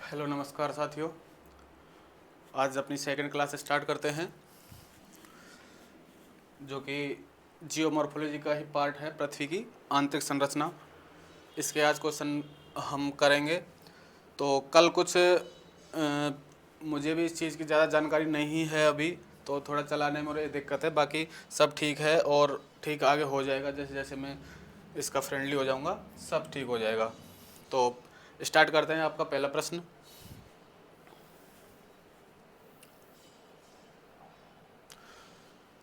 Hello नमस्कार साथियों। आज अपनी सेकंड क्लास स्टार्ट करते हैं जो कि जियोमॉर्फोलॉजी का ही पार्ट है, पृथ्वी की आंतरिक संरचना। इसके आज क्वेश्चन हम करेंगे। तो कल कुछ मुझे भी इस चीज़ की ज़्यादा जानकारी नहीं है अभी, तो थोड़ा चलाने में मुझे दिक्कत है। बाकी सब ठीक है और ठीक आगे हो जाएगा, जैसे जैसे मैं इसका फ्रेंडली हो जाऊंगा सब ठीक हो जाएगा। तो स्टार्ट करते हैं। आपका पहला प्रश्न,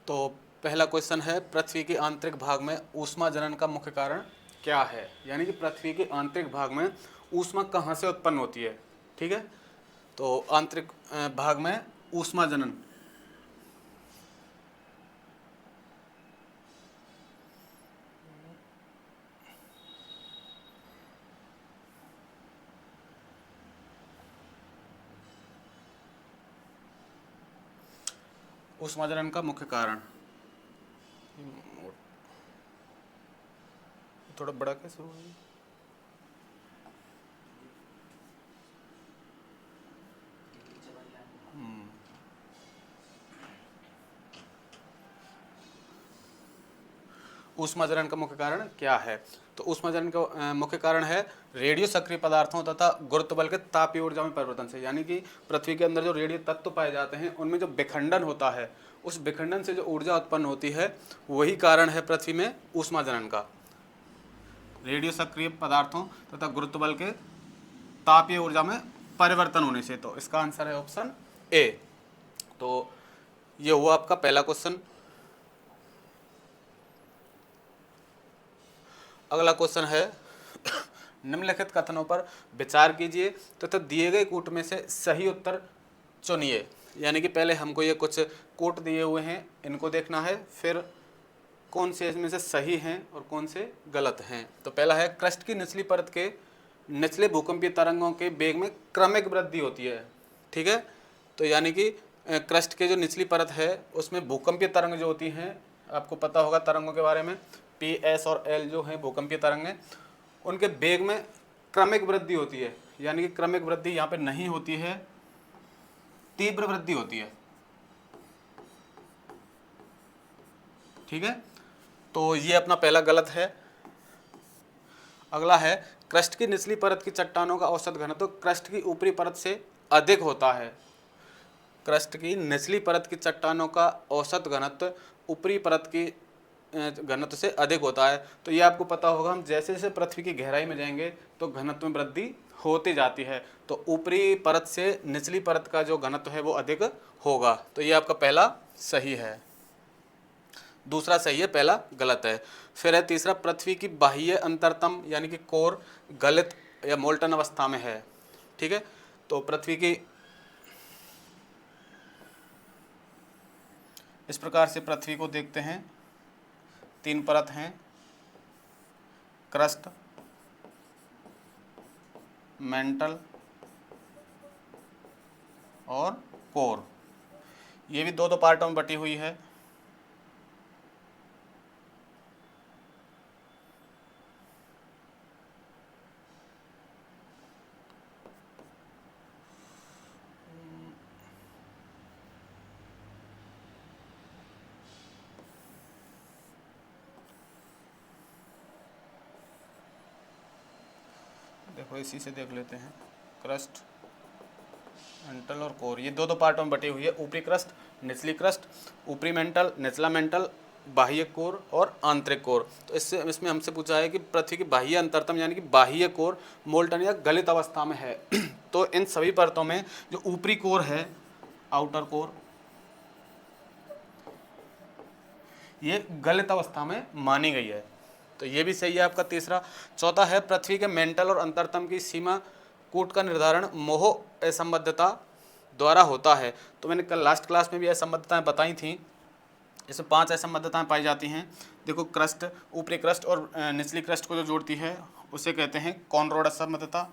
तो पहला क्वेश्चन है, पृथ्वी के आंतरिक भाग में ऊष्मा जनन का मुख्य कारण क्या है। यानी कि पृथ्वी के आंतरिक भाग में ऊष्मा कहाँ से उत्पन्न होती है। ठीक है, तो आंतरिक भाग में ऊष्मा जनन, ऊष्मा जनन का मुख्य कारण, थोड़ा बड़ा कैसे होगा ये? ऊष्मा जनन का मुख्य कारण क्या है। तो ऊष्मा जनन का मुख्य कारण है रेडियो सक्रिय पदार्थों तथा गुरुत्व बल के तापीय ऊर्जा में परिवर्तन से। यानी कि पृथ्वी के अंदर जो रेडियो तत्व पाए जाते हैं उनमें जो विखंडन होता है, उस विखंडन से जो ऊर्जा उत्पन्न होती है वही कारण है पृथ्वी में ऊष्मा जनन का, रेडियो सक्रिय पदार्थों तथा गुरुत्व बल के तापीय ऊर्जा में परिवर्तन होने से। तो इसका आंसर है ऑप्शन ए। तो ये हुआ आपका पहला क्वेश्चन। अगला क्वेश्चन है, निम्नलिखित कथनों पर विचार कीजिए तथा दिए गए कूट में से सही उत्तर चुनिए। यानी कि पहले हमको ये कुछ कूट दिए हुए हैं, इनको देखना है, फिर कौन से इसमें से सही हैं और कौन से गलत हैं। तो पहला है, क्रस्ट की निचली परत के निचले भूकंपीय तरंगों के वेग में क्रमिक वृद्धि होती है। ठीक है, तो यानी कि क्रस्ट के जो निचली परत है उसमें भूकंपीय तरंग जो होती हैं, आपको पता होगा तरंगों के बारे में, पी एस और एल जो हैं भूकंपीय तरंगें, उनके वेग में क्रमिक वृद्धि होती है। यानी कि क्रमिक वृद्धि यहाँ पे नहीं होती है, तीव्र वृद्धि होती है। ठीक है, तो ये अपना पहला गलत है। अगला है, क्रस्ट की निचली परत की चट्टानों का औसत घनत्व क्रस्ट की ऊपरी परत से अधिक होता है। क्रस्ट की निचली परत की चट्टानों का औसत घनत्व ऊपरी परत की घनत्व से अधिक होता है। तो ये आपको पता होगा, हम जैसे जैसे पृथ्वी की गहराई में जाएंगे तो घनत्व में वृद्धि होती जाती है। तो ऊपरी परत से निचली परत का जो घनत्व है वो अधिक होगा। तो ये आपका पहला सही है, दूसरा सही है, पहला गलत है। फिर है तीसरा, पृथ्वी की बाह्य अंतरतम यानी कि कोर गलित या मोल्टन अवस्था में है। ठीक है, तो पृथ्वी की इस प्रकार से पृथ्वी को देखते हैं, तीन परत हैं, क्रस्ट, मेंटल और कोर। ये भी दो दो पार्टों में बटी हुई है। देखो इसी से देख लेते हैं, क्रस्ट, मेंटल और कोर, ये दो दो पार्टों में बटी हुई है। ऊपरी क्रस्ट, निचली क्रस्ट, ऊपरी मेंटल, निचला मेंटल, बाह्य कोर और आंतरिक कोर। तो इसमें हमसे पूछा है कि पृथ्वी की बाह्य अंतरतम यानी कि बाह्य कोर मोल्टन या गलित अवस्था में है। तो इन सभी परतों में जो ऊपरी कोर है, आउटर कोर, ये गलित अवस्था में मानी गई है। तो ये भी सही है आपका तीसरा। चौथा है, पृथ्वी के मेंटल और अंतरतम की सीमा कूट का निर्धारण मोह असंबद्धता द्वारा होता है। तो मैंने कल लास्ट क्लास में भी असंबद्धताएं बताई थी। इसमें 5 असंबद्धताएं पाई जाती हैं। देखो, क्रस्ट, ऊपरी क्रस्ट और निचली क्रस्ट को जो जोड़ती है उसे कहते हैं कॉनरॉड असंबद्धता।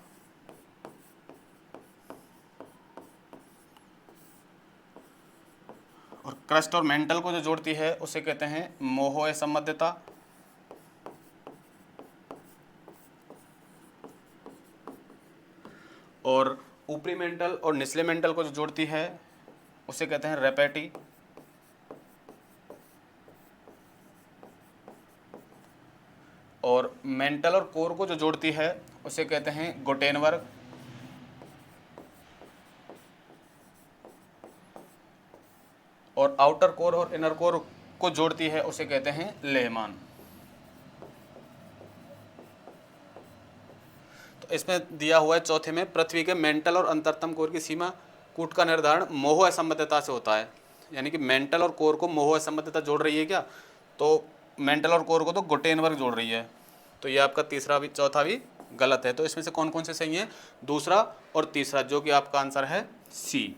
और क्रस्ट और मेंटल को जो जोड़ती है उसे कहते हैं मोह असंबद्धता। और ऊपरी मेंटल और निचले मेंटल को जो जोड़ती है उसे कहते हैं रेपेटी, और मेंटल और कोर को जो जोड़ती है उसे कहते हैं गुटेनबर्ग, और आउटर कोर और इनर कोर को जोड़ती है उसे कहते हैं लेहमान। तो इसमें दिया हुआ है चौथे में, पृथ्वी के मेंटल और अंतरतम कोर की सीमा कूट का निर्धारण मोह असंबद्धता से होता है। यानी कि मेंटल और कोर को मोह असंबद्धता जोड़ रही है क्या, तो मेंटल और कोर को तो गुटेनबर्ग जोड़ रही है। तो ये आपका तीसरा भी चौथा भी गलत है। तो इसमें से कौन कौन से सही हैं, दूसरा और तीसरा, जो कि आपका आंसर है सी।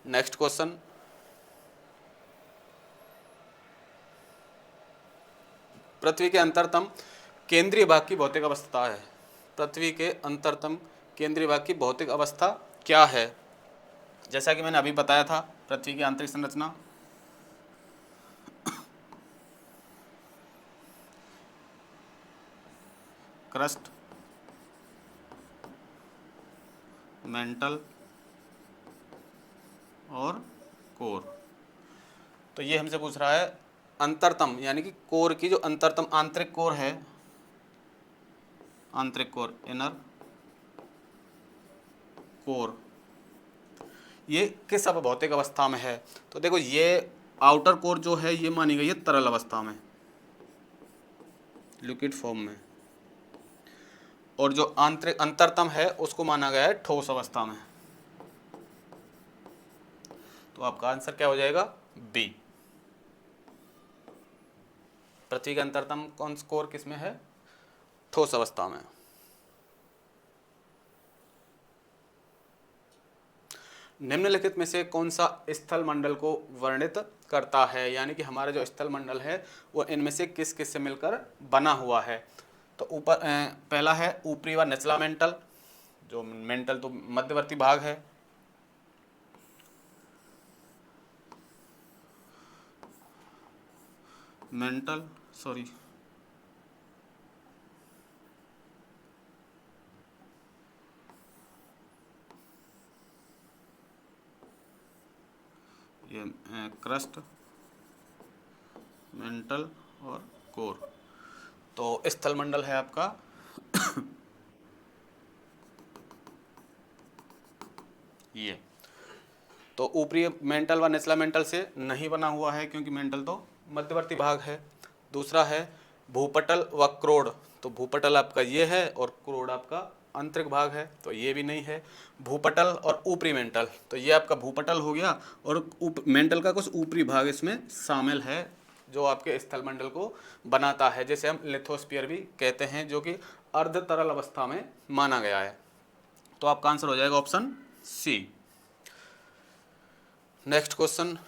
नेक्स्ट क्वेश्चन, पृथ्वी के अंतरतम केंद्रीय भाग की भौतिक अवस्था है। पृथ्वी के अंतरतम केंद्रीय भाग की भौतिक अवस्था क्या है। जैसा कि मैंने अभी बताया था, पृथ्वी की आंतरिक संरचना क्रस्ट, मेंटल और कोर। तो ये हमसे पूछ रहा है अंतरतम, यानी कि कोर की जो अंतरतम आंतरिक कोर है, आंतरिक कोर, इनर कोर, ये किस अब भौतिक अवस्था में है। तो देखो, ये आउटर कोर जो है ये मानी गई है तरल अवस्था में, लिक्विड फॉर्म में, और जो आंतरिक अंतरतम है उसको माना गया है ठोस अवस्था में। तो आपका आंसर क्या हो जाएगा, बी। पृथ्वी का अंतरतम कौन कोर किस में है, ठोस अवस्था में। निम्नलिखित में से कौन सा स्थल मंडल को वर्णित करता है, यानी कि हमारा जो स्थल मंडल है वो इनमें से किस किस से मिलकर बना हुआ है। तो ऊपर पहला है ऊपरी व निचला मेंटल, जो मेंटल तो मध्यवर्ती भाग है, मेंटल सॉरी ये क्रस्ट, मेंटल और कोर। तो स्थल मंडल है आपका ये। तो ऊपरी मेंटल व निचला मेंटल से नहीं बना हुआ है, क्योंकि मेंटल तो मध्यवर्ती भाग है। दूसरा है भूपटल व क्रोड़, तो भूपटल आपका ये है और क्रोड़ आपका आंतरिक भाग है, तो ये भी नहीं है। भूपटल और ऊपरी मेंटल, तो ये आपका भूपटल हो गया, और मेंटल का कुछ ऊपरी भाग इसमें शामिल है जो आपके स्थल मंडल को बनाता है, जैसे हम लिथोस्फीयर भी कहते हैं, जो कि अर्ध तरल अवस्था में माना गया है। तो आपका आंसर हो जाएगा ऑप्शन सी। नेक्स्ट क्वेश्चन,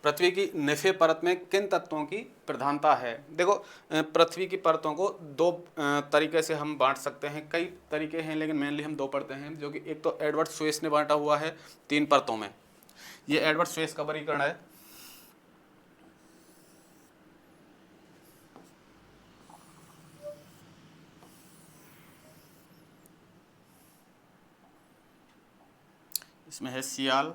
पृथ्वी की निफे परत में किन तत्वों की प्रधानता है। देखो, पृथ्वी की परतों को दो तरीके से हम बांट सकते हैं, कई तरीके हैं लेकिन मेनली हम दो पढ़ते हैं, जो कि एक तो एडवर्ड स्वेस ने बांटा हुआ है 3 परतों में। ये एडवर्ड स्वेस का वर्गीकरण है। इसमें है सियाल,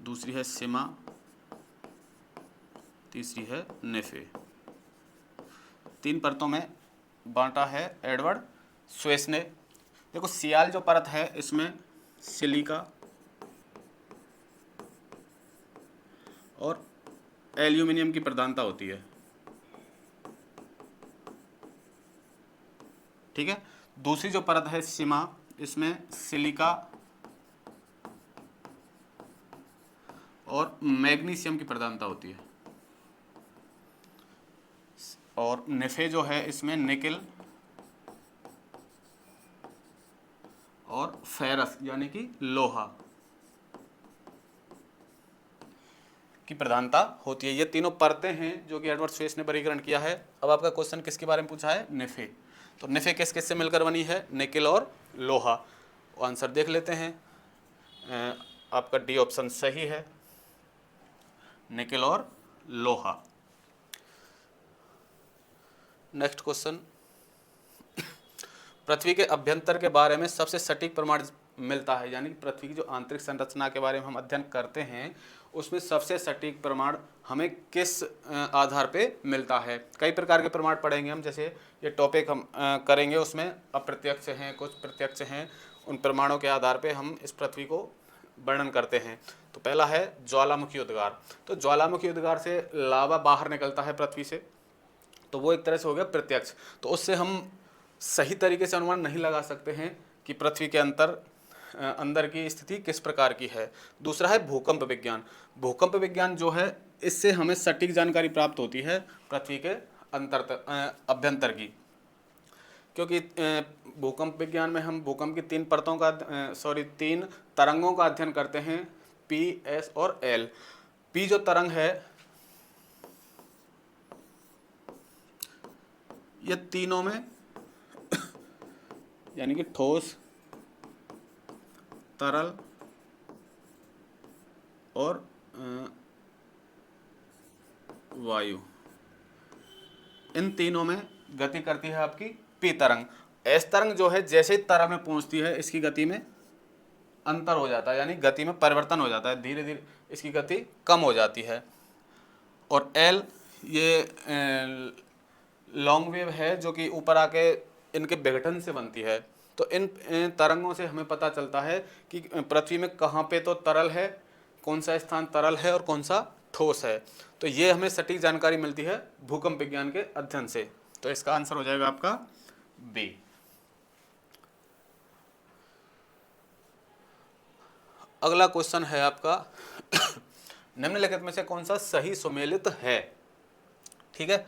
दूसरी है सिमा, तीसरी है नेफे। 3 परतों में बांटा है एडवर्ड स्वेस ने। देखो, सियाल जो परत है इसमें सिलिका और एल्यूमिनियम की प्रधानता होती है, ठीक है। दूसरी जो परत है सिमा, इसमें सिलिका और मैग्नीशियम की प्रधानता होती है, और नेफे जो है इसमें निकेल और फेरस यानी कि लोहा की प्रधानता होती है। ये तीनों परतें हैं जो कि एडवर्ड स्वेस ने वर्गीकरण किया है। अब आपका क्वेश्चन किसके बारे में पूछा है, नेफे। तो नेफे किस किस से मिलकर बनी है, निकेल और लोहा। आंसर देख लेते हैं। आपका डी ऑप्शन सही है, निकेल और लोहा। नेक्स्ट क्वेश्चन, पृथ्वी के अभ्यंतर के बारे में सबसे सटीक प्रमाण मिलता है, यानी कि पृथ्वी की जो आंतरिक संरचना के बारे में हम अध्ययन करते हैं उसमें सबसे सटीक प्रमाण हमें किस आधार पे मिलता है। कई प्रकार के प्रमाण पढ़ेंगे हम, जैसे ये टॉपिक हम करेंगे, उसमें अप्रत्यक्ष हैं, कुछ प्रत्यक्ष हैं, उन प्रमाणों के आधार पे हम इस पृथ्वी को वर्णन करते हैं। तो पहला है ज्वालामुखी उद्गार। तो ज्वालामुखी उद्गार से लावा बाहर निकलता है पृथ्वी से, तो वो एक तरह से हो गया प्रत्यक्ष। तो उससे हम सही तरीके से अनुमान नहीं लगा सकते हैं कि पृथ्वी के अंदर की स्थिति किस प्रकार की है। दूसरा है भूकंप विज्ञान। भूकंप विज्ञान जो है, इससे हमें सटीक जानकारी प्राप्त होती है पृथ्वी के अभ्यंतर की, क्योंकि भूकंप विज्ञान में हम भूकंप की तीन तरंगों का अध्ययन करते हैं, पी, एस और एल। पी जो तरंग है, ये तीनों में यानी कि ठोस, तरल और वायु, इन तीनों में गति करती है आपकी पी तरंग। एस तरंग जो है, जैसे ही तरल में पहुंचती है इसकी गति में अंतर हो जाता है, यानी गति में परिवर्तन हो जाता है, धीरे धीरे इसकी गति कम हो जाती है। और एल ये लॉन्ग वेव है, जो कि ऊपर आके इनके विघटन से बनती है। तो इन तरंगों से हमें पता चलता है कि पृथ्वी में कहाँ पे तो तरल है, कौन सा स्थान तरल है और कौन सा ठोस है। तो ये हमें सटीक जानकारी मिलती है भूकंप विज्ञान के अध्ययन से। तो इसका आंसर हो जाएगा आपका बी। अगला क्वेश्चन है आपका निम्नलिखित में से कौन सा सही सुमेलित है। ठीक है,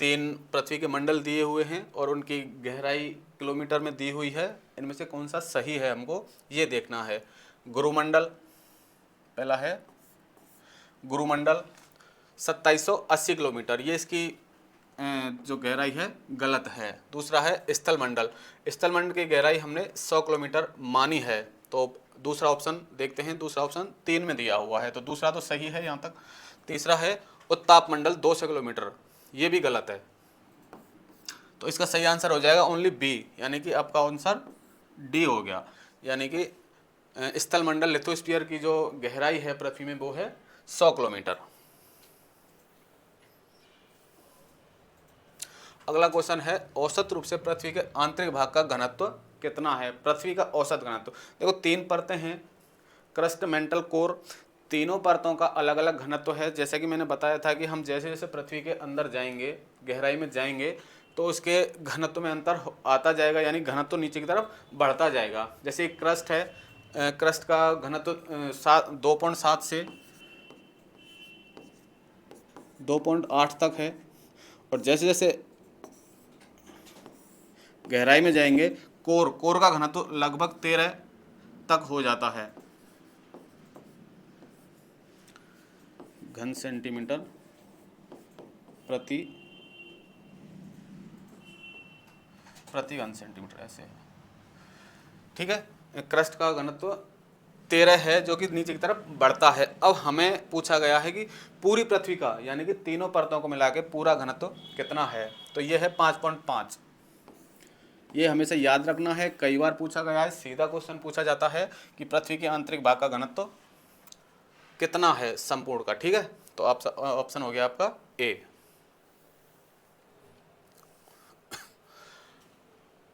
3 पृथ्वी के मंडल दिए हुए हैं और उनकी गहराई किलोमीटर में दी हुई है, इनमें से कौन सा सही है हमको ये देखना है। गुरुमंडल पहला है, गुरुमंडल 2780 किलोमीटर, ये इसकी जो गहराई है गलत है। दूसरा है स्थल मंडल। स्थल मंडल की गहराई हमने 100 किलोमीटर मानी है, तो दूसरा ऑप्शन देखते हैं, दूसरा ऑप्शन 3 में दिया हुआ है, तो दूसरा तो सही है यहाँ तक। तीसरा है उत्ताप मंडल 200 किलोमीटर, ये भी गलत है। तो इसका सही आंसर हो जाएगा ओनली बी, यानी कि आपका आंसर डी हो गया, यानी कि स्थल मंडल लिथोस्फीयर की जो गहराई है पृथ्वी में वो है 100 किलोमीटर। अगला क्वेश्चन है औसत रूप से पृथ्वी के आंतरिक भाग का घनत्व कितना है। पृथ्वी का औसत घनत्व, देखो 3 परतें हैं, क्रस्ट, मेंटल, कोर, तीनों परतों का अलग अलग घनत्व है। जैसे कि मैंने बताया था कि हम जैसे जैसे पृथ्वी के अंदर जाएंगे, गहराई में जाएंगे, तो उसके घनत्व में अंतर आता जाएगा, यानी घनत्व नीचे की तरफ बढ़ता जाएगा। जैसे क्रस्ट है, क्रस्ट का घनत्व 2.7 से 2.8 तक है, और जैसे जैसे गहराई में जाएंगे कोर का घनत्व लगभग 13 तक हो जाता है घन सेंटीमीटर प्रति घन सेंटीमीटर, ऐसे है। ठीक है, क्रस्ट का घनत्व 13 है, जो कि नीचे की तरफ बढ़ता है। अब हमें पूछा गया है कि पूरी पृथ्वी का, यानी कि तीनों परतों को मिला के पूरा घनत्व कितना है, तो ये है 5.5। ये हमेशा याद रखना है, कई बार पूछा गया है, सीधा क्वेश्चन पूछा जाता है कि पृथ्वी के आंतरिक भाग का घनत्व कितना है संपूर्ण का। ठीक है, तो ऑप्शन हो गया आपका ए।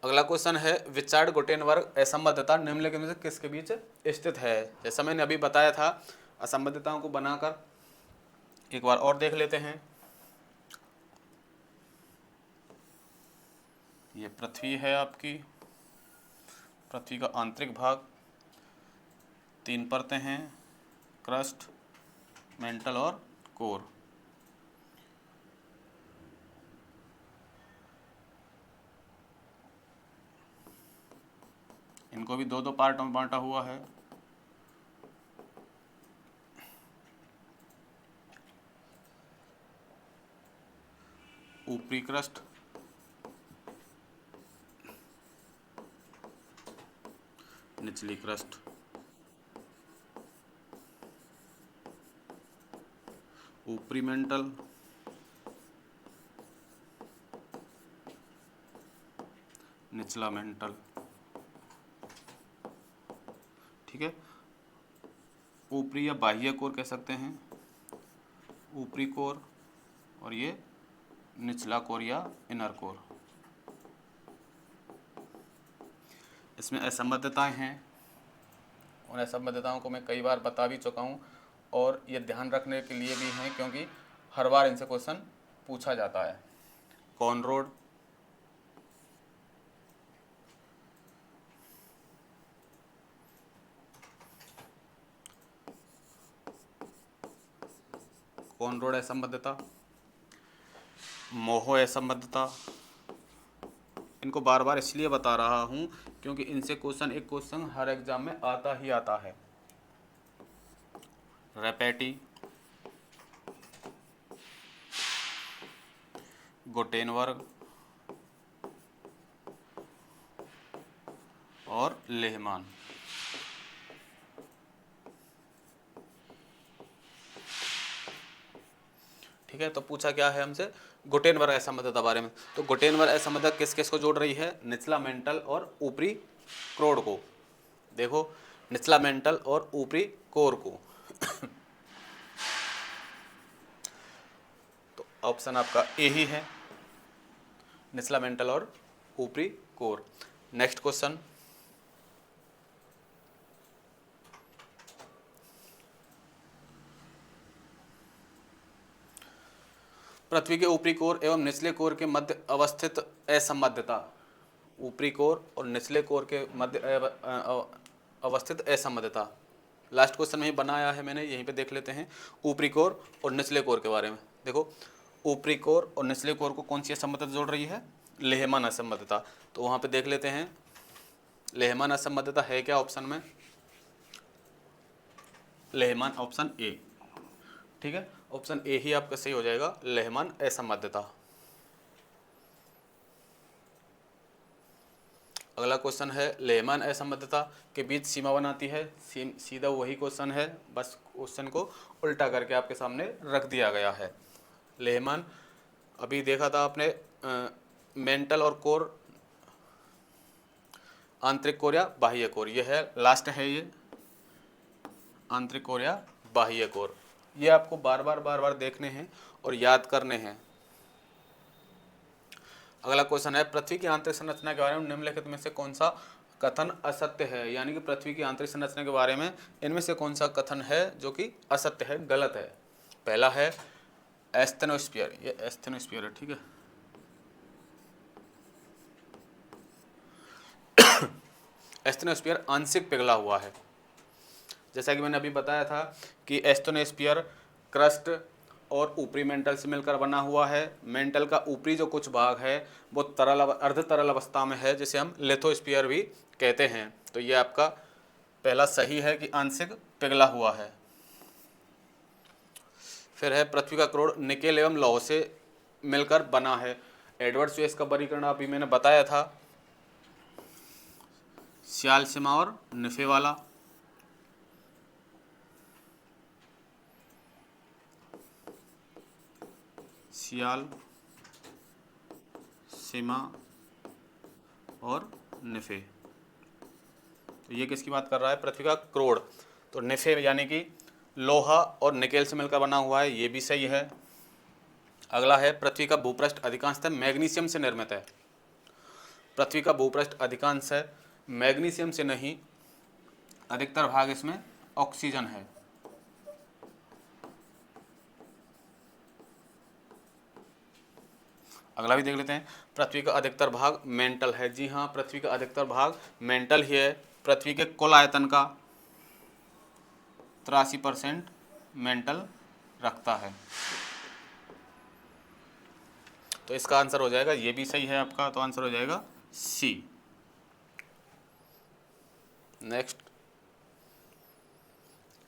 अगला क्वेश्चन है विचार्ड गुटेनबर्ग असंबद्धता निम्नलिखित में से किसके बीच स्थित है। जैसा मैंने अभी बताया था, असंबद्धताओं को बनाकर एक बार और देख लेते हैं। ये पृथ्वी है आपकी, पृथ्वी का आंतरिक भाग, 3 परतें हैं, क्रस्ट, मेंटल और कोर। इनको भी 2-2 पार्ट में बांटा हुआ है। ऊपरी क्रस्ट, निचली क्रस्ट। ऊपरी मेंटल, निचला मेंटल। ठीक है, ऊपरी या बाह्य कोर कह सकते हैं, ऊपरी कोर, और ये निचला कोर या इनर कोर। इसमें असंबद्धताएं हैं, उन असंबद्धताओं को मैं कई बार बता भी चुका हूँ, और ये ध्यान रखने के लिए भी हैं क्योंकि हर बार इनसे क्वेश्चन पूछा जाता है। कॉनरोड, कॉनरोड असंबद्धता, मोहो असंबद्धता। इनको बार बार इसलिए बता रहा हूँ क्योंकि इनसे एक क्वेश्चन हर एग्जाम में आता ही आता है। रेपेटी, गुटेनबर्ग और लेहमान। ठीक है, तो पूछा क्या है हमसे, गुटेनबर्ग असंबद्धता बारे में। तो गुटेनबर्ग असंबद्धता किस किस को जोड़ रही है, निचला मेंटल और ऊपरी क्रोड को। देखो, निचला मेंटल और ऊपरी कोर को। तो ऑप्शन आपका ए ही है, निचला मेंटल और ऊपरी कोर। नेक्स्ट क्वेश्चन, पृथ्वी के ऊपरी कोर एवं निचले कोर के मध्य अवस्थित असंबद्धता। ऊपरी कोर और निचले कोर के मध्य अवस्थित असंबद्धता। लास्ट क्वेश्चन में ही बनाया है मैंने, यहीं पे देख लेते हैं ऊपरी कोर और निचले कोर के बारे में। देखो, ऊपरी कोर और निचले कोर को कौन सी असंबद्धता जोड़ रही है, लेहमान असंबद्धता। तो वहाँ पे देख लेते हैं लेहमान असंबद्धता है क्या ऑप्शन में, लेहमान ऑप्शन ए। ठीक है, ऑप्शन ए ही आपका सही हो जाएगा, लेहमान असंबद्धता। अगला क्वेश्चन है, लेहमान असंबद्धता के बीच सीमा बनाती है। सीधा वही क्वेश्चन है, बस क्वेश्चन को उल्टा करके आपके सामने रख दिया गया है। लेहमान अभी देखा था आपने, मेंटल और कोर, आंतरिक कोर या बाह्य कोर, ये है लास्ट है, ये आंतरिक कोर या बाह्य कोर। ये आपको बार बार देखने हैं और याद करने हैं। अगला क्वेश्चन है, पृथ्वी की आंतरिक संरचना के बारे में निम्नलिखित में से कौन सा कथन असत्य है। यानी कि पृथ्वी की आंतरिक संरचना के बारे में इनमें से कौन सा कथन है जो कि असत्य है, गलत है। पहला है एस्थेनोस्फीयर, ये एस्थेनोस्फीयर है। ठीक है, एस्थेनोस्फीयर आंशिक पिघला हुआ है। जैसा कि मैंने अभी बताया था कि एस्थेनोस्फीयर क्रस्ट और ऊपरी मेंटल से मिलकर बना हुआ है। मेंटल का ऊपरी जो कुछ भाग है वो तरल अर्ध तरल अवस्था में है, जिसे हम लिथोस्फीयर भी कहते हैं। तो ये आपका पहला सही है कि आंशिक पिघला हुआ है। फिर है, पृथ्वी का क्रोड निकेल एवं लौह से मिलकर बना है। एडवर्ड स्वेस का वर्गीकरण अभी मैंने बताया था, सियाल सीमा और निफे वाला। सियाल, सीमा और निफे। तो ये किसकी बात कर रहा है, पृथ्वी का क्रोड। तो निफे यानी कि लोहा और निकेल से मिलकर बना हुआ है, ये भी सही है। अगला है, पृथ्वी का भूपृष्ठ अधिकांशतः मैग्नीशियम से निर्मित है। पृथ्वी का भूपृष्ठ अधिकांश है मैग्नीशियम से नहीं, अधिकतर भाग इसमें ऑक्सीजन है। अगला भी देख लेते हैं, पृथ्वी का अधिकतर भाग मेंटल है। जी हाँ, पृथ्वी का अधिकतर भाग मेंटल ही है। पृथ्वी के कुल आयतन का 83% मेंटल रखता है। तो इसका आंसर हो जाएगा, ये भी सही है आपका, तो आंसर हो जाएगा सी। नेक्स्ट,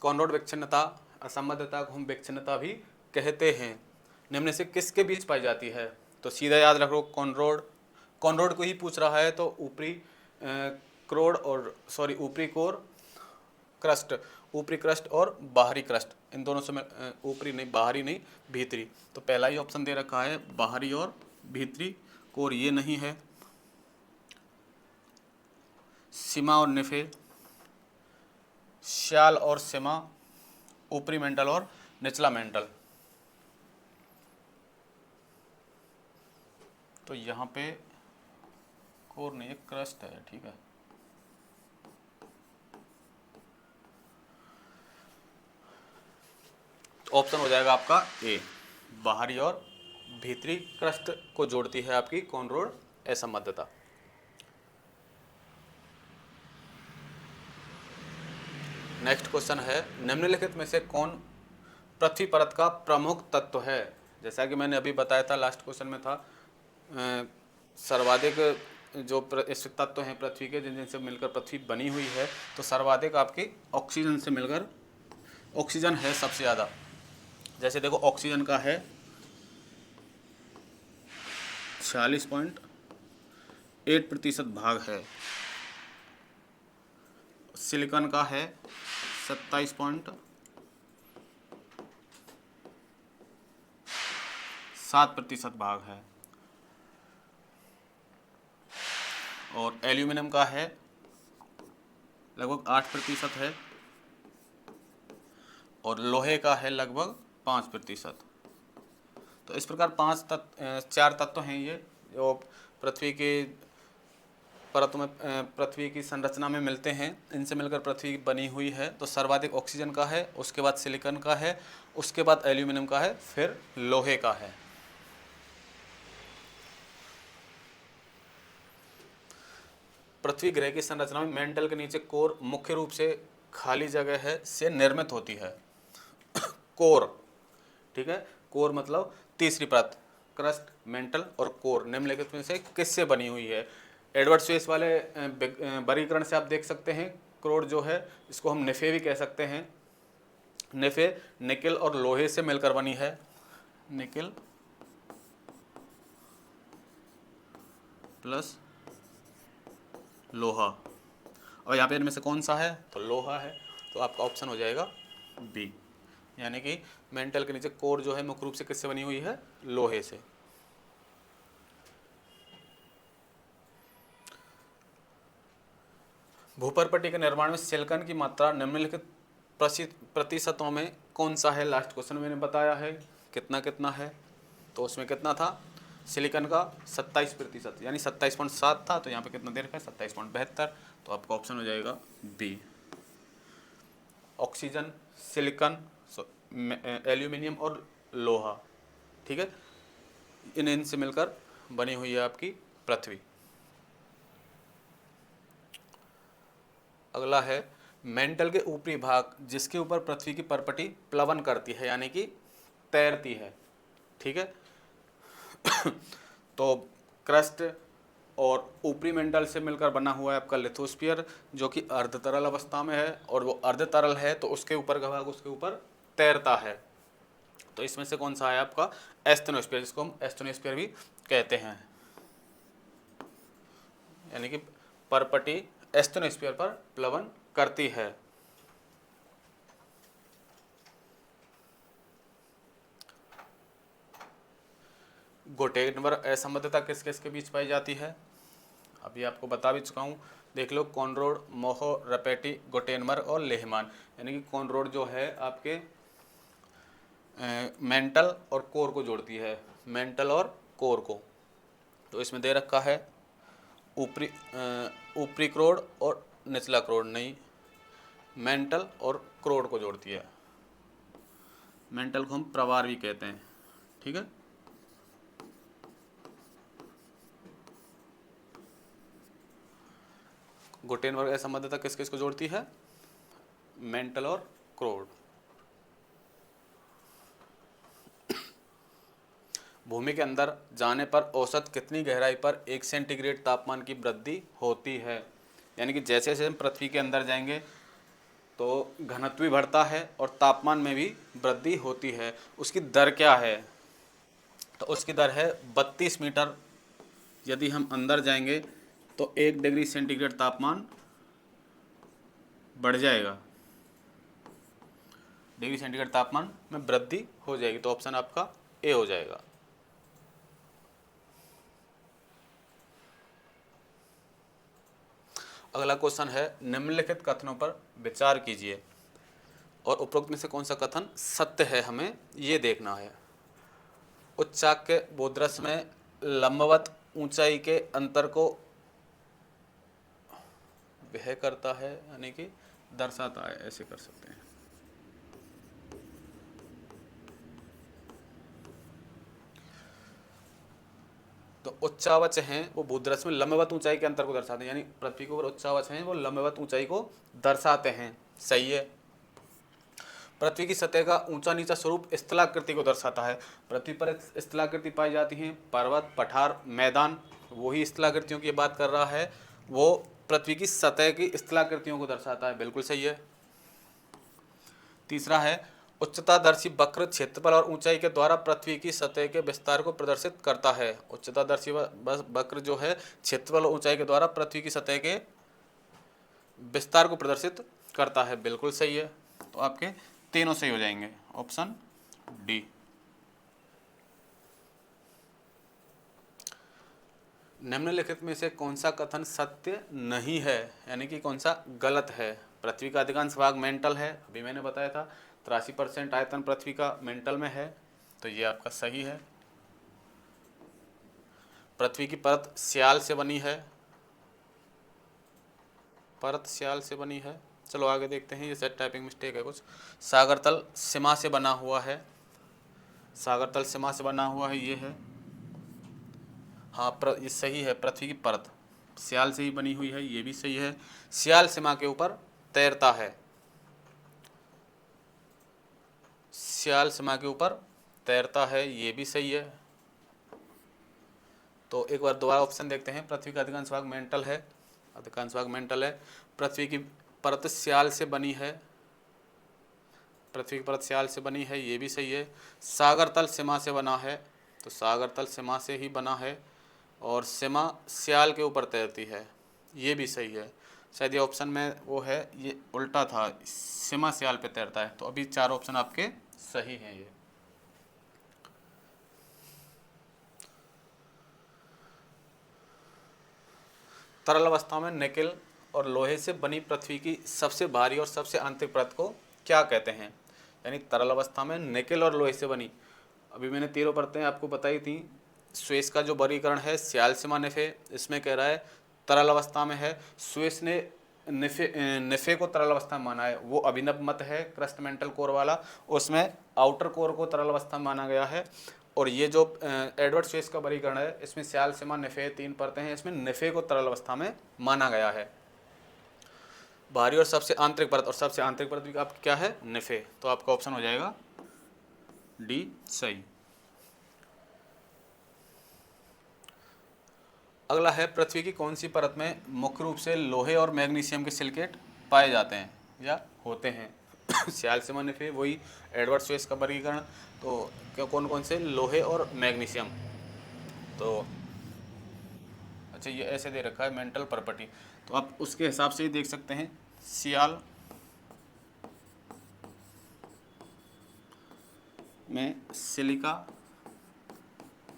कॉनरोड विच्छिन्नता असंबद्धता को हम विच्छिन्नता भी कहते हैं, निम्न से किसके बीच पाई जाती है। तो सीधा याद रखो, कॉनरोड को ही पूछ रहा है। तो ऊपरी ऊपरी कोर क्रस्ट ऊपरी क्रस्ट और बाहरी क्रस्ट, इन दोनों से ऊपरी नहीं, बाहरी नहीं, भीतरी। तो पहला ही ऑप्शन दे रखा है बाहरी और भीतरी कोर, ये नहीं है। सीमा और निफे, श्याल और सीमा, ऊपरी मेंटल और निचला मेंटल। तो यहाँ पे कोर नहीं है, क्रस्ट है, ठीक है। ऑप्शन हो जाएगा आपका ए, बाहरी और भीतरी क्रस्ट को जोड़ती है आपकी कॉनरोड असंबद्धता। नेक्स्ट क्वेश्चन है, निम्नलिखित में से कौन पृथ्वी परत का प्रमुख तत्व है? जैसा कि मैंने अभी बताया था, लास्ट क्वेश्चन में था, सर्वाधिक जो तत्व हैं पृथ्वी के, जिनसे मिलकर पृथ्वी बनी हुई है, तो सर्वाधिक आपकी ऑक्सीजन से मिलकर, ऑक्सीजन है सबसे ज़्यादा। जैसे देखो, ऑक्सीजन का है 46.8% भाग है, सिलिकॉन का है 27.7% भाग है, और एल्यूमिनियम का है लगभग 8% है, और लोहे का है लगभग 5%। तो इस प्रकार चार तत्व हैं ये, जो पृथ्वी के परत में, पृथ्वी की संरचना में मिलते हैं, इनसे मिलकर पृथ्वी बनी हुई है। तो सर्वाधिक ऑक्सीजन का है, उसके बाद सिलिकॉन का है, उसके बाद एल्यूमिनियम का है, फिर लोहे का है। पृथ्वी ग्रह की संरचना में मेंटल के नीचे कोर मुख्य रूप से खाली जगह है से निर्मित होती है। कोर, ठीक है, कोर मतलब तीसरी परत, क्रस्ट, मेंटल और कोर निम्नलिखित में से किससे बनी हुई है? एडवर्ड स्वेस वाले वर्गीकरण से आप देख सकते हैं, कोर जो है इसको हम निफे भी कह सकते हैं। निफे निकेल और लोहे से मिलकर बनी है, निकेल प्लस लोहा, और यहाँ पे इनमें से कौन सा है? तो लोहा है। तो आपका ऑप्शन हो जाएगा बी, यानी कि मेंटल के नीचे कोर जो है मुख्य रूप से किससे बनी हुई है? लोहे से। भूपर्पटी के निर्माण में सिलिकॉन की मात्रा निम्नलिखित प्रतिशतों में कौन सा है? लास्ट क्वेश्चन मैंने बताया है कितना कितना है, तो उसमें कितना था? सिलिकॉन का 27%, यानी 27.7 था, तो यहाँ पे कितना दे रखा है? 27.72। तो आपका ऑप्शन हो जाएगा बी, ऑक्सीजन, सिलिकॉन, एल्यूमिनियम और लोहा, ठीक है, इनसे मिलकर बनी हुई है आपकी पृथ्वी। अगला है, मेंटल के ऊपरी भाग जिसके ऊपर पृथ्वी की परपटी प्लवन करती है, यानी कि तैरती है, ठीक है। तो क्रस्ट और ऊपरी मेंटल से मिलकर बना हुआ है आपका लिथोस्फीयर, जो कि अर्ध तरल अवस्था में है, और वो अर्ध तरल है तो उसके ऊपर का भाग उसके ऊपर तैरता है। तो इसमें से कौन सा है आपका? एस्थेनोस्फीयर, जिसको हम एस्थेनोस्फीयर भी कहते हैं, यानी कि परपटी एस्थेनोस्फीयर पर प्लवन करती है। गोटेनबर्ग असंबद्धता किस किस के बीच पाई जाती है? अभी आपको बता भी चुका हूँ, देख लो, कॉनरोड, मोहो, रपेटी, गोटेनबर्ग और लेहमान। यानी कि कॉनरोड जो है आपके मेंटल और कोर को जोड़ती है, मेंटल और कोर को। तो इसमें दे रखा है ऊपरी क्रोड और निचला क्रोड, नहीं, मेंटल और क्रोड को जोड़ती है। मेंटल को हम प्रवार भी कहते हैं, ठीक है। गुटेनबर्ग असंबद्धता किस किस को जोड़ती है? मेंटल और क्रोड। भूमि के अंदर जाने पर औसत कितनी गहराई पर 1 सेंटीग्रेड तापमान की वृद्धि होती है? यानी कि जैसे जैसे हम पृथ्वी के अंदर जाएंगे तो घनत्व भी बढ़ता है और तापमान में भी वृद्धि होती है। उसकी दर क्या है? तो उसकी दर है 32 मीटर। यदि हम अंदर जाएंगे तो 1 डिग्री सेंटीग्रेड तापमान बढ़ जाएगा। डिग्री सेंटीग्रेड तापमान में वृद्धि हो जाएगी। तो ऑप्शन आपका ए हो जाएगा। अगला क्वेश्चन है, निम्नलिखित कथनों पर विचार कीजिए और उपरोक्त में से कौन सा कथन सत्य है, हमें ये देखना है। उच्चाक्य बोधरस में लंबवत ऊंचाई के अंतर को वह करता है, यानी कि दर्शाता है, ऐसे कर सकते हैं। तो उच्चावच हैं वो भूदृश्य में लंबवत ऊंचाई के अंतर को दर्शाते हैं, यानी पृथ्वी के ऊपर उच्चावच हैं वो लंबवत ऊंचाई को दर्शाते हैं। सही है। पृथ्वी की सतह का ऊंचा नीचा स्वरूप स्थलाकृति को दर्शाता है। पृथ्वी पर स्थलाकृति पाई जाती है, पर्वत, पठार, मैदान, वही स्थलाकृतियों की बात कर रहा है, वो पृथ्वी की सतह की स्थलाकृतियों को दर्शाता है। बिल्कुल सही है। तीसरा है, उच्चतादर्शी वक्र क्षेत्रफल और ऊंचाई के द्वारा पृथ्वी की सतह के विस्तार को प्रदर्शित करता है। उच्चतादर्शी वक्र जो है क्षेत्रफल और ऊंचाई के द्वारा पृथ्वी की सतह के विस्तार को प्रदर्शित करता है। बिल्कुल सही है। तो आपके तीनों सही हो जाएंगे, ऑप्शन डी। निम्नलिखित में से कौन सा कथन सत्य नहीं है, यानी कि कौन सा गलत है। पृथ्वी का अधिकांश भाग मेंटल है, अभी मैंने बताया था 83% आयतन पृथ्वी का मेंटल में है, तो ये आपका सही है। पृथ्वी की परत स्याल से बनी है, परत स्याल से बनी है। चलो आगे देखते हैं, ये सेट टाइपिंग मिस्टेक है कुछ। सागर तल सीमा से बना हुआ है, सागर तल सीमा से बना हुआ है, ये है। हाँ, ये सही है। पृथ्वी की परत स्याल से ही बनी हुई है, ये भी सही है। स्याल सीमा के ऊपर तैरता है, स्याल सीमा के ऊपर तैरता है, ये भी सही है। तो एक बार दोबारा ऑप्शन देखते हैं। पृथ्वी का अधिकांश भाग मेंटल है, अधिकांश भाग मेंटल है। पृथ्वी की परत स्याल से बनी है, पृथ्वी की परत स्याल से बनी है, ये भी सही है। सागर तल सीमा से बना है, तो सागर तल सीमा से ही बना है। और सीमा स्याल के ऊपर तैरती है, ये भी सही है। शायद ये ऑप्शन में वो है, ये उल्टा था, सीमा स्याल पे तैरता है। तो अभी 4 ऑप्शन आपके सही हैं। ये तरल अवस्था में निकेल और लोहे से बनी पृथ्वी की सबसे भारी और सबसे आंतरिक परत को क्या कहते हैं। यानी तरल अवस्था में निकेल और लोहे से बनी, अभी मैंने 13 परतें आपको बताई थी। स्वेस का जो वर्गीकरण है स्याल सीमा निफे, इसमें कह रहा है तरल अवस्था में है। स्वेस ने निफे को तरल अवस्था में माना है, वो अभिनव मत है क्रस्टमेंटल कोर वाला, उसमें आउटर कोर को तरल अवस्था में माना गया है। और ये जो एडवर्ड स्वेस का वर्गीकरण है, इसमें स्याल सीमा निफे 3 परतें हैं, इसमें निफे को तरल अवस्था में माना गया है। बाहरी और सबसे आंतरिक परत, और सबसे आंतरिक परत भी आपकी क्या है, निफे। तो आपका ऑप्शन हो जाएगा डी सही। अगला है, पृथ्वी की कौन सी परत में मुख्य रूप से लोहे और मैग्नीशियम के सिलिकेट पाए जाते हैं या होते हैं। स्याल सीमा निफे, वही एडवर्ड स्वेस का वर्गीकरण। तो क्या कौन कौन से, लोहे और मैग्नीशियम। तो अच्छा, ये ऐसे दे रखा है मेंटल प्रॉपर्टी, तो आप उसके हिसाब से ही देख सकते हैं। सियाल में सिलिका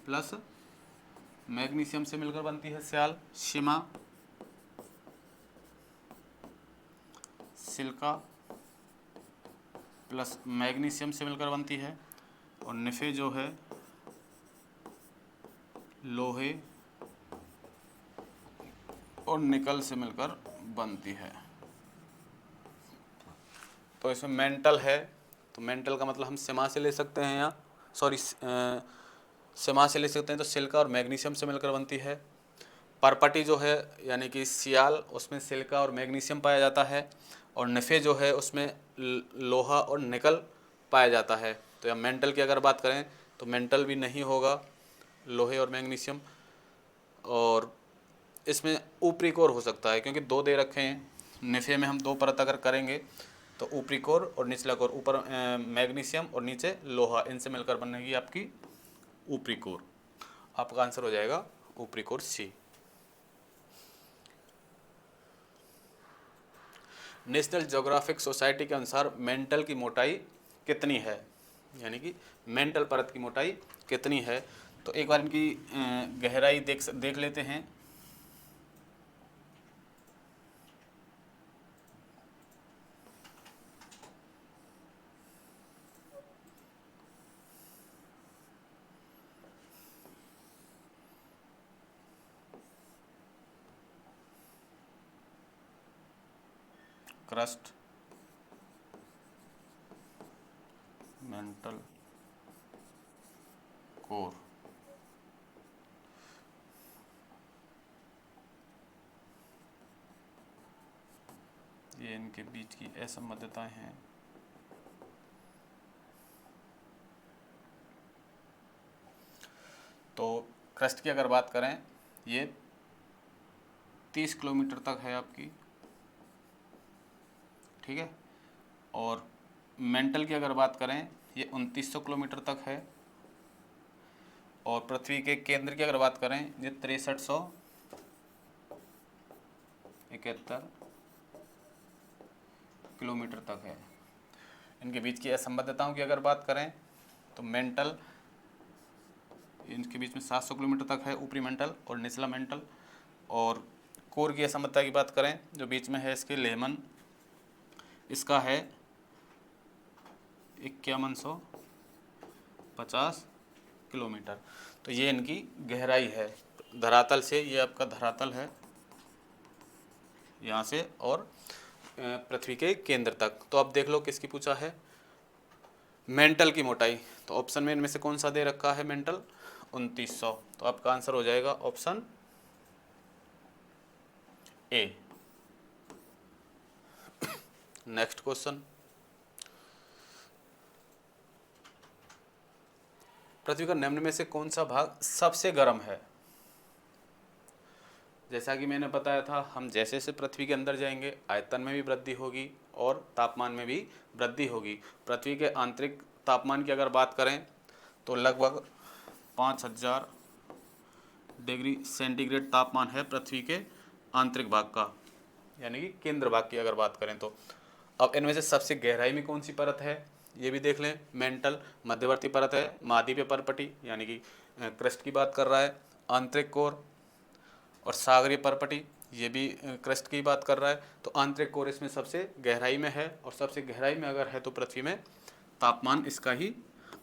प्लस मैग्नीशियम से मिलकर बनती है स्याल। सीमा सिलिका प्लस मैग्नीशियम से मिलकर बनती है। और निफे जो है लोहे और निकल से मिलकर बनती है। तो इसमें मेंटल है, तो मेंटल का मतलब हम सीमा से ले सकते हैं, या सॉरी सीमा से ले सकते हैं, तो सिलिका और मैग्नीशियम से मिलकर बनती है। परपटी जो है यानी कि सियाल, उसमें सिलिका और मैग्नीशियम पाया जाता है। और निफे जो है उसमें लोहा और निकल पाया जाता है। तो या मेंटल की अगर बात करें तो मेंटल भी नहीं होगा, लोहे और मैग्नीशियम। और इसमें ऊपरी कोर हो सकता है, क्योंकि 2 दे रखे हैं। निफे में हम 2 परत अगर करेंगे तो ऊपरी कोर और निचला कोर, ऊपर मैग्नीशियम और नीचे लोहा, इनसे मिलकर बनेगी आपकी ऊपरी कोर। आपका आंसर हो जाएगा ऊपरी core C. National Geographic Society के अनुसार मेंटल की मोटाई कितनी है, यानी कि मेंटल परत की मोटाई कितनी है। तो एक बार इनकी गहराई देख लेते हैं। क्रस्ट मेंटल कोर, ये इनके बीच की असंबद्धताएं हैं। तो क्रस्ट की अगर बात करें, ये 30 किलोमीटर तक है आपकी, ठीक है। और मेंटल की अगर बात करें, ये 2900 किलोमीटर तक है। और पृथ्वी के केंद्र की अगर बात करें, ये 6371 किलोमीटर तक है। इनके बीच की असंबद्धताओं की अगर बात करें तो मेंटल, इनके बीच में 700 किलोमीटर तक है, ऊपरी मेंटल और निचला मेंटल। और कोर की असंबद्धता की बात करें, जो बीच में है इसके लेमन, इसका है 5150 किलोमीटर। तो ये इनकी गहराई है धरातल से, ये आपका धरातल है यहाँ से और पृथ्वी के केंद्र तक। तो अब देख लो किसकी पूछा है, मेंटल की मोटाई। तो ऑप्शन में इनमें से कौन सा दे रखा है, मेंटल 2900। तो आपका आंसर हो जाएगा ऑप्शन ए। नेक्स्ट क्वेश्चन, पृथ्वी का निम्न में से कौन सा भाग सबसे गर्म है। जैसा कि मैंने बताया था, हम जैसे जैसे पृथ्वी के अंदर जाएंगे आयतन में भी वृद्धि होगी और तापमान में भी वृद्धि होगी। पृथ्वी के आंतरिक तापमान की अगर बात करें तो लगभग 5000 डिग्री सेंटीग्रेड तापमान है पृथ्वी के आंतरिक भाग का, यानी कि केंद्र भाग की अगर बात करें तो। अब इनमें से सबसे गहराई में कौन सी परत है, ये भी देख लें। मेंटल मध्यवर्ती परत है, महाद्वीपीय परपटी यानी कि क्रस्ट की बात कर रहा है, आंतरिक कोर और सागरीय परपटी ये भी क्रस्ट की बात कर रहा है। तो आंतरिक कोर इसमें सबसे गहराई में है और सबसे गहराई में अगर है तो पृथ्वी में तापमान इसका ही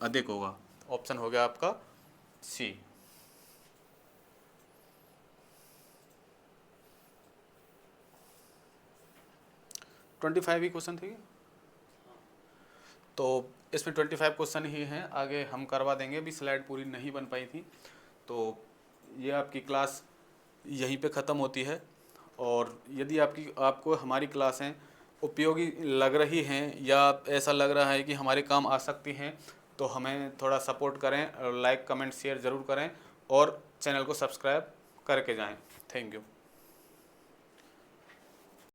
अधिक होगा। ऑप्शन हो गया आपका सी। ट्वेंटी 25 ही क्वेश्चन थे, तो इसमें 25 क्वेश्चन ही हैं, आगे हम करवा देंगे। अभी स्लाइड पूरी नहीं बन पाई थी, तो ये आपकी क्लास यहीं पे ख़त्म होती है। और यदि आपको हमारी क्लासें उपयोगी लग रही हैं या ऐसा लग रहा है कि हमारे काम आ सकती हैं, तो हमें थोड़ा सपोर्ट करें, लाइक कमेंट शेयर ज़रूर करें और चैनल को सब्सक्राइब करके जाएं। Thank you.